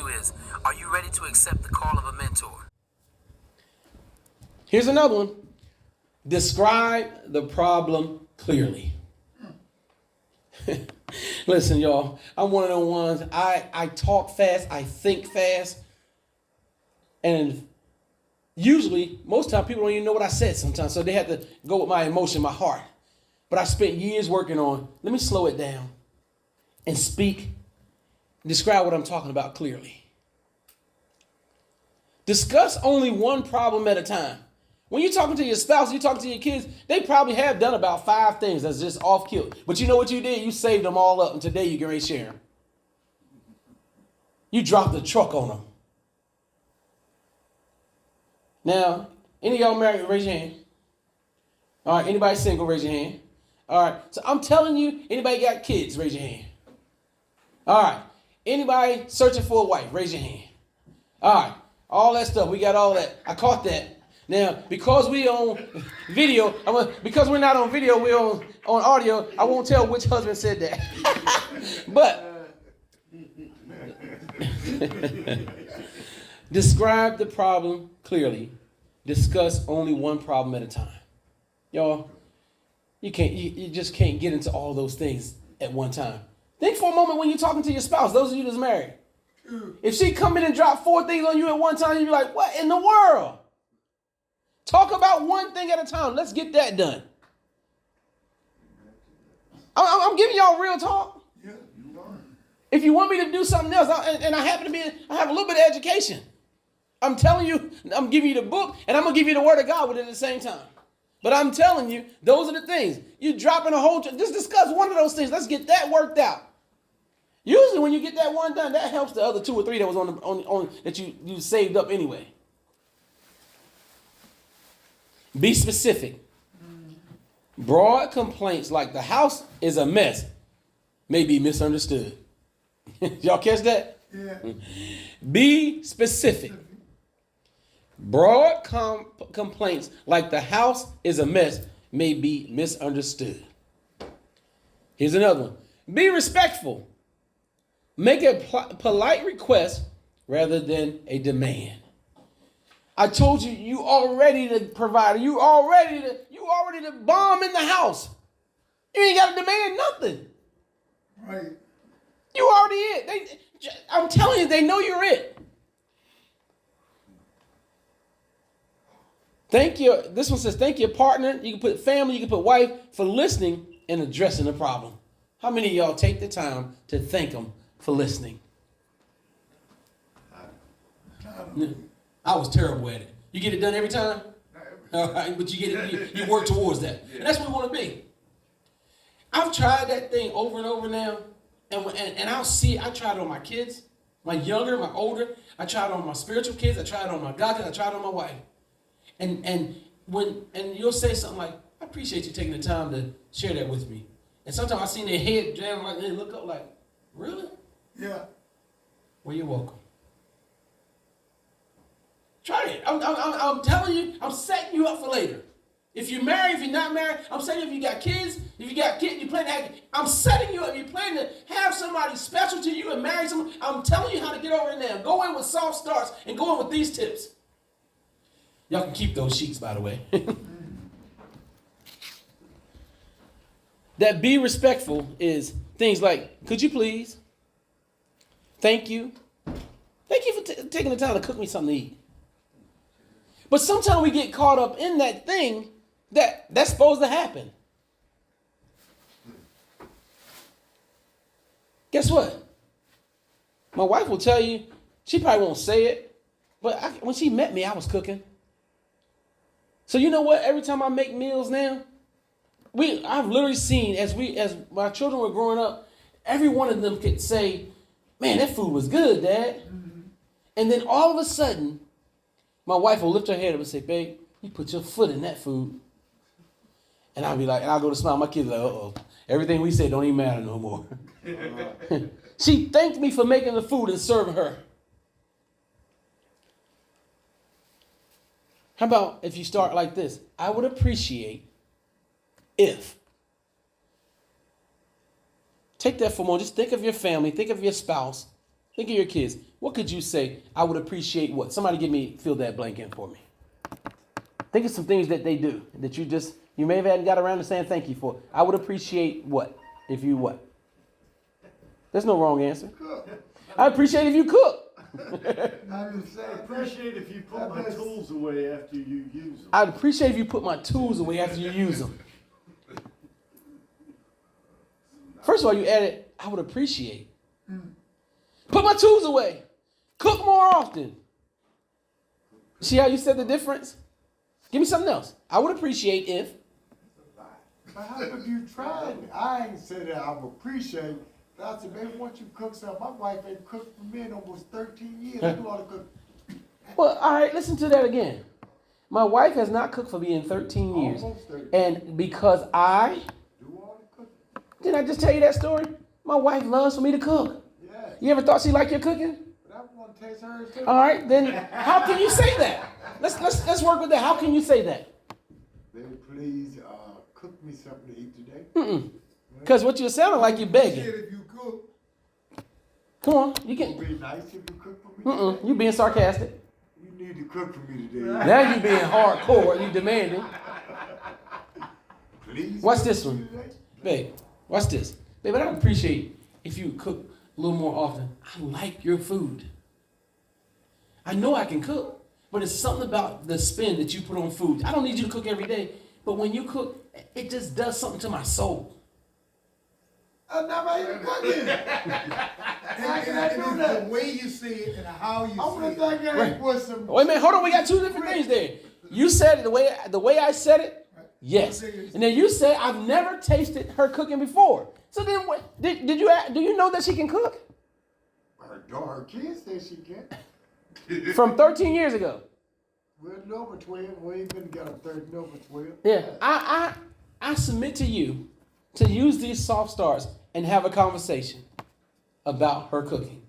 you is, are you ready to accept the call of a mentor? Here's another one. Describe the problem clearly. Listen, y'all, I'm one of the ones, I talk fast, I think fast, and usually, most time, people don't even know what I said sometimes, so they have to go with my emotion, my heart. But I spent years working on, let me slow it down and describe what I'm talking about clearly. Discuss only one problem at a time. When you're talking to your spouse, you're talking to your kids, they probably have done about 5 things that's just off kilter. But you know what you did? You saved them all up, and today you can ready to share them. You dropped the truck on them. Now, any of y'all married, raise your hand. All right, anybody single, raise your hand. All right, so I'm telling you, anybody got kids, raise your hand. All right, anybody searching for a wife, raise your hand. All right, all that stuff, we got all that. I caught that. Now, because we on video, because we're not on video, we're on audio, I won't tell which husband said that. But describe the problem clearly. Discuss only one problem at a time. Y'all, you just can't get into all those things at one time. Think for a moment when you're talking to your spouse, those of you that's married. If she come in and drop 4 things on you at one time, you'd be like, what in the world? Talk about one thing at a time. Let's get that done. I'm giving y'all real talk. Yeah, you are. If you want me to do something else, and I have a little bit of education. I'm telling you, I'm giving you the book, and I'm going to give you the word of God with it at the same time. But I'm telling you, those are the things. You're dropping just discuss one of those things. Let's get that worked out. Usually when you get that one done, that helps the other 2 or 3 that was on that you saved up anyway. Be specific. Broad complaints like the house is a mess may be misunderstood. Y'all catch that? Yeah. Be specific. Broad complaints like the house is a mess may be misunderstood. Here's another one. Be respectful. Make a polite request rather than a demand. I told you, you already the provider. You already the bomb in the house. You ain't got to demand nothing. Right. You already it. I'm telling you, they know you're it. This one says, thank your partner. You can put family, you can put wife for listening and addressing the problem. How many of y'all take the time to thank them for listening? I was terrible at it. You get it done every time? All right, but you work towards that. And that's what we want to be. I've tried that thing over and over now. And I'll see, I tried it on my kids, my younger, my older. I tried it on my spiritual kids. I tried it on my God kids. I tried it on my wife. And you'll say something like, I appreciate you taking the time to share that with me. And sometimes I see their head down like they look up like, really? Yeah. Well, you're welcome. Try it. I'm telling you, I'm setting you up for later. If you're married, if you're not married, I'm saying if you got kids, you plan to have, I'm setting you up. You plan to have somebody special to you and marry someone. I'm telling you how to get over it now. Go in with soft starts and go in with these tips. Y'all can keep those sheets, by the way. That be respectful is things like, could you please? Thank you. Thank you for taking the time to cook me something to eat. But sometimes we get caught up in that thing that's supposed to happen. Guess what? My wife will tell you, she probably won't say it, but when she met me, I was cooking. So you know what? Every time I make meals now, I've literally seen as my children were growing up, every one of them could say, man, that food was good, Dad. Mm-hmm. And then all of a sudden, my wife will lift her head up and say, babe, you put your foot in that food. And I'll be like, and I'll go to smile. My kids are like, uh-oh. Everything we said don't even matter no more. She thanked me for making the food and serving her. How about if you start like this? I would appreciate if. Take that for a moment. Just think of your family. Think of your spouse. Think of your kids. What could you say? I would appreciate what? Somebody fill that blank in for me. Think of some things that they do that you may have hadn't got around to saying thank you for. I would appreciate what? If you what? There's no wrong answer. Cook. I appreciate if you cook. I appreciate if you put my tools away after you use them. I'd appreciate if you put my tools away after you use them. First of all, you added, I would appreciate. Put my tools away. Cook more often. See how you said the difference? Give me something else. I would appreciate if. But how have you tried? I ain't said that I would appreciate. But I said, baby, once you cook something, my wife ain't cooked for me in almost 13 years. I do all the cooking. Well, all right, listen to that again. My wife has not cooked for me in 13 years. Almost 13. And because I, Do all the cooking. didn't I just tell you that story? My wife loves for me to cook. Yeah. You ever thought she liked your cooking? But I want to taste hers too. All right, then how can you say that? Let's work with that. How can you say that? Baby, please cook me something to eat today. Because what you're sounding like you're begging. Shit, if you cook, Come on, you it can. would be nice if you cook for me today. You being sarcastic. You need to cook for me today. Now you being hardcore. You demanding. Please. Watch cook this for me one. today. Babe, watch this. Babe, I'd appreciate if you cook a little more often. I like your food. I know I can cook, but it's something about the spin that you put on food. I don't need you to cook every day, but when you cook, it just does something to my soul. I'm not even cooking. How can I do that? The way you say it and how you I'm say gonna it. think Right. with some. Wait a minute, hold on. We got two different things there. You said it the way I said it. Yes, and then you said I've never tasted her cooking before. So then, what do you know that she can cook Her kids say she can. from 13 years ago? We're over 12. We ain't been together 13 over 12. Yeah, I submit to you to use these soft starts and have a conversation about her cooking.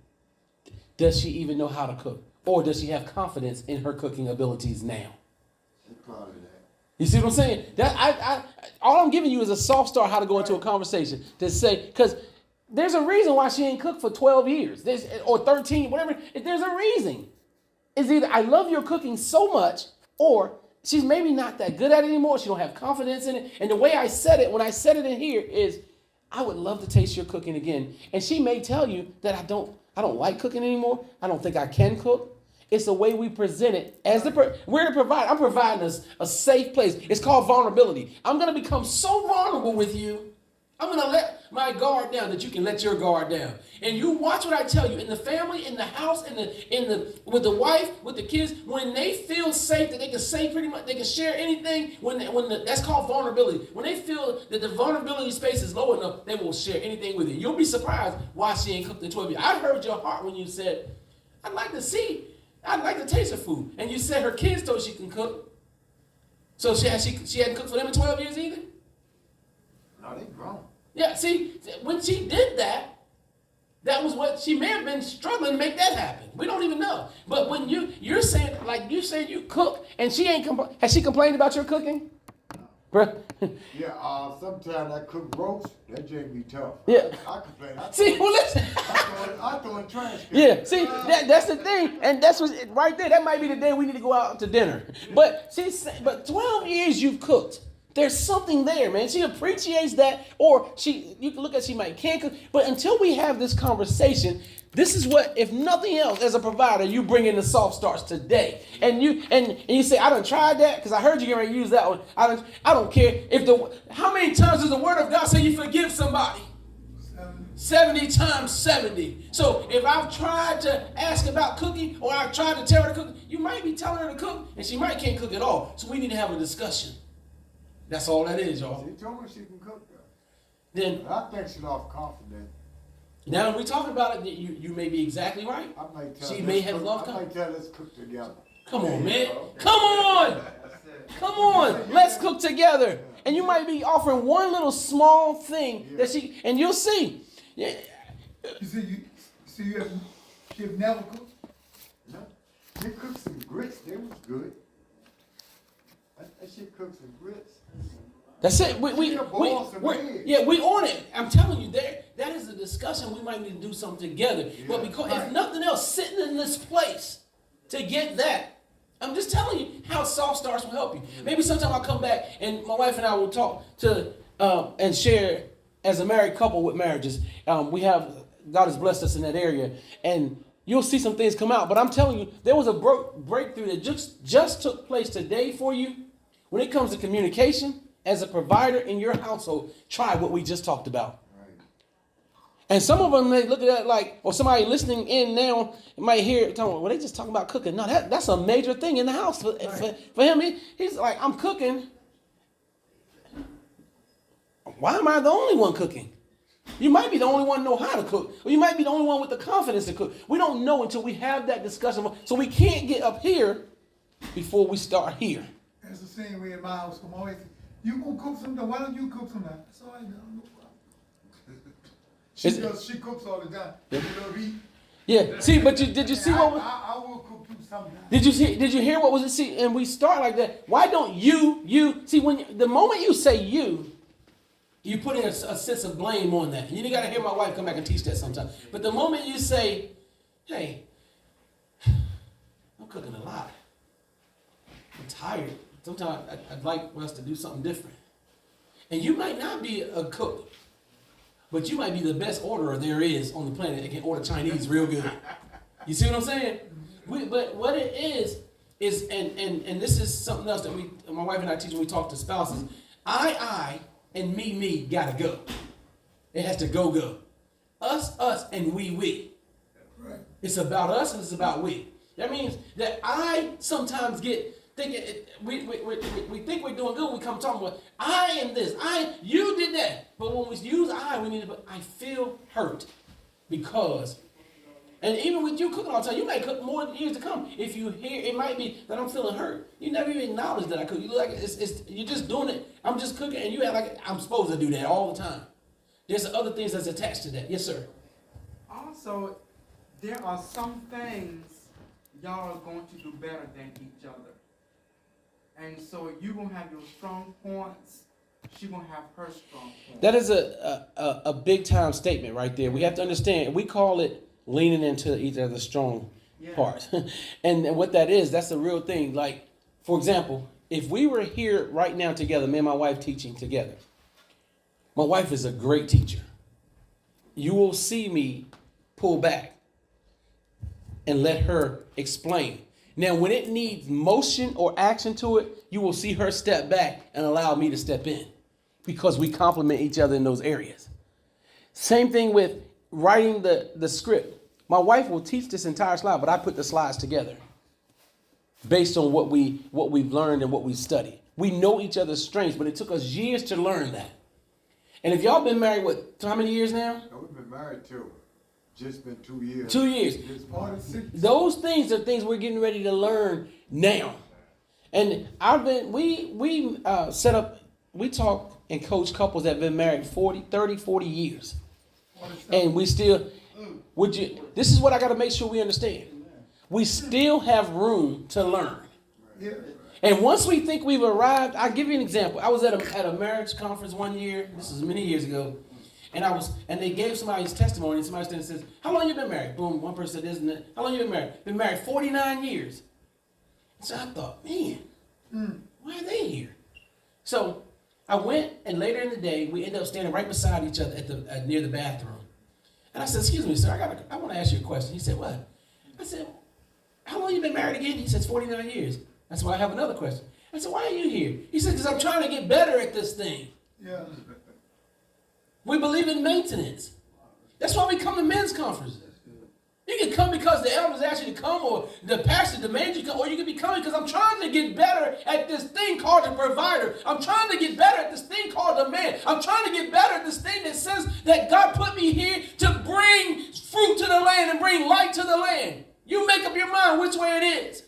Does she even know how to cook, or does she have confidence in her cooking abilities now? Probably that. You see what I'm saying? That all I'm giving you is a soft start how to go into a conversation to say, because there's a reason why she ain't cooked for 12 years, or 13, whatever. There's a reason. It's either I love your cooking so much, or she's maybe not that good at it anymore. She don't have confidence in it. And the way I said it, when I said it in here, is I would love to taste your cooking again. And she may tell you that I don't like cooking anymore. I don't think I can cook. It's the way we present it as we're the provider. I'm providing us a safe place. It's called vulnerability. I'm going to become so vulnerable with you. I'm going to let my guard down that you can let your guard down. And you watch what I tell you in the family, in the house, with the wife, with the kids. When they feel safe, that they can say pretty much, they can share anything. That's called vulnerability. When they feel that the vulnerability space is low enough, they will share anything with you. You'll be surprised why she ain't cooked in 12 years. I heard your heart when you said, I'd like to taste her food. And you said her kids told she can cook. So she hadn't cooked for them in 12 years either? No, they grown. Yeah, see, when she did that, that was what she may have been struggling to make that happen. We don't even know. But when you're saying, like you said, you cook, and she ain't has she complained about your cooking? Bruh. Yeah, sometimes I cook roast. That just be tough. Yeah. I complain. See, well, listen. I throw in trash can. Yeah, see, that's the thing, and that's what right there. That might be the day we need to go out to dinner. But 12 years you've cooked. There's something there, man. She appreciates that, or you can look at she might can't cook. But until we have this conversation, this is what, if nothing else, as a provider, you bring in the soft starts today. And you say, I done tried that, because I heard you going to use that one. I don't care how many times does the word of God say you forgive somebody? 70 times 70. So if I've tried to ask about cooking, or I've tried to tell her to cook, you might be telling her to cook, and she might can't cook at all. So we need to have a discussion. That's all that is, y'all. She told me she can cook though. Then But I think she's off confident. now that we talk about it, you may be exactly right. I might tell She her, may let's have cook- loved I might tell her, let's cook together. Come on, man. Come on. Come on. Let's cook together. And you might be offering one little small thing that and you'll see. Yeah. You have never cooked? No. She cooked some grits. They was good. She cooked some grits. That's it. We She a boss of we're, men. yeah, we on it. I'm telling you, that is a discussion. We might need to do something together. But because if nothing else, sitting in this place to get that, I'm just telling you how soft starts will help you. Maybe sometime I'll come back and my wife and I will talk to and share as a married couple with marriages. We have God has blessed us in that area, and you'll see some things come out. But I'm telling you, there was a breakthrough that just took place today for you. When it comes to communication, as a provider in your household, try what we just talked about. And some of them may look at that like, or somebody listening in now might hear it, well, they just talking about cooking. No, that's a major thing in the house for him. He's like, I'm cooking. Why am I the only one cooking? You might be the only one know how to cook, or you might be the only one with the confidence to cook. We don't know until we have that discussion. So we can't get up here before we start here. That's the same way in my house. I'm always, you gonna cook something? Why don't you cook something? That's all right, no problem. She cooks all the time. Yeah. You know, eat. Yeah. See, but did you see what was? I will cook too sometimes. Did you hear what was it? See, and we start like that. Why don't you see the moment you say you put in a sense of blame on that. And you got to hear my wife come back and teach that sometime. But the moment you say, hey, I'm cooking a lot. I'm tired. Sometimes I'd like us to do something different. And you might not be a cook, but you might be the best orderer there is on the planet that can order Chinese real good. You see what I'm saying? But what it is and this is something else that my wife and I teach when we talk to spouses. I, and me gotta go. It has to go. Us, and we. Right. It's about us and it's about we. That means that I sometimes get thinking we think we're doing good when we come talking about I am this, you did that. But when we use we need to put I feel hurt because, and even with you cooking all the time, you may cook more years to come. If you hear, it might be that I'm feeling hurt. You never even acknowledge that I cook. You look like you're just doing it. I'm just cooking, and you act like I'm supposed to do that all the time. There's other things that's attached to that. Yes, sir. Also, there are some things y'all are going to do better than each other. And so you're going to have your strong points. She's going to have her strong points. That is a big time statement right there. We have to understand. We call it leaning into each other's strong part. And what that is, that's the real thing. Like, for example, if we were here right now together, me and my wife teaching together. My wife is a great teacher. You will see me pull back and let her explain. Now, when it needs motion or action to it, you will see her step back and allow me to step in because we complement each other in those areas. Same thing with writing the script. My wife will teach this entire slide, but I put the slides together based on what we've learned and what we've studied. We know each other's strengths, but it took us years to learn that. And if y'all been married, how many years now? No, we've been married too. Just been 2 years. 2 years. Those things are things we're getting ready to learn now. And we set up, we talk and coach couples that have been married 40 years. And we still, this is what I got to make sure we understand. We still have room to learn. Yeah. And once we think we've arrived, I'll give you an example. I was at a marriage conference one year. This was many years ago. And they gave somebody's testimony, and somebody says, how long you been married? Boom, one person said, isn't it? How long you been married? Been married 49 years. So I thought, man, why are they here? So I went, and later in the day, we ended up standing right beside each other near the bathroom. And I said, excuse me, sir, I want to ask you a question. He said, what? I said, how long you been married again? He says, 49 years. That's why I have another question. I said, why are you here? He said, because I'm trying to get better at this thing. Yeah. We believe in maintenance. That's why we come to men's conferences. You can come because the elders asked you to come, or the pastor demands you come, or you can be coming because I'm trying to get better at this thing called a provider. I'm trying to get better at this thing called a man. I'm trying to get better at this thing that says that God put me here to bring fruit to the land and bring light to the land. You make up your mind which way it is.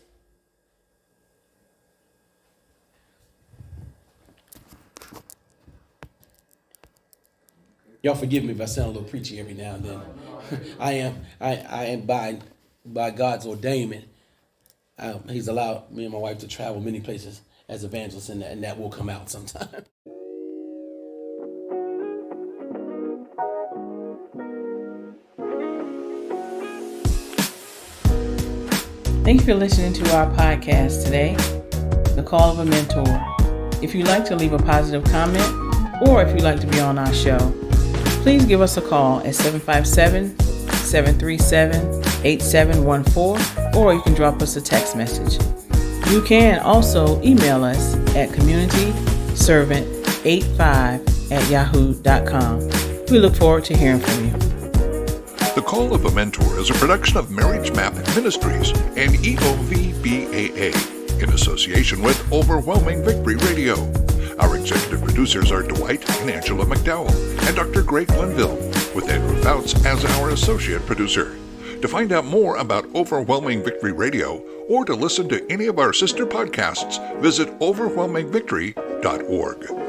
Y'all forgive me if I sound a little preachy every now and then. I am by God's ordainment. He's allowed me and my wife to travel many places as evangelists, and that will come out sometime. Thank you for listening to our podcast today, The Call of a Mentor. If you'd like to leave a positive comment or if you'd like to be on our show, please give us a call at 757-737-8714, or you can drop us a text message. You can also email us at communityservant85@yahoo.com. We look forward to hearing from you. The Call of a Mentor is a production of Marriage Map Ministries and EOVBAA in association with Overwhelming Victory Radio. Our executive producers are Dwight and Angela McDowell and Dr. Greg Glenville, with Andrew Fouts as our associate producer. To find out more about Overwhelming Victory Radio or to listen to any of our sister podcasts, visit overwhelmingvictory.org.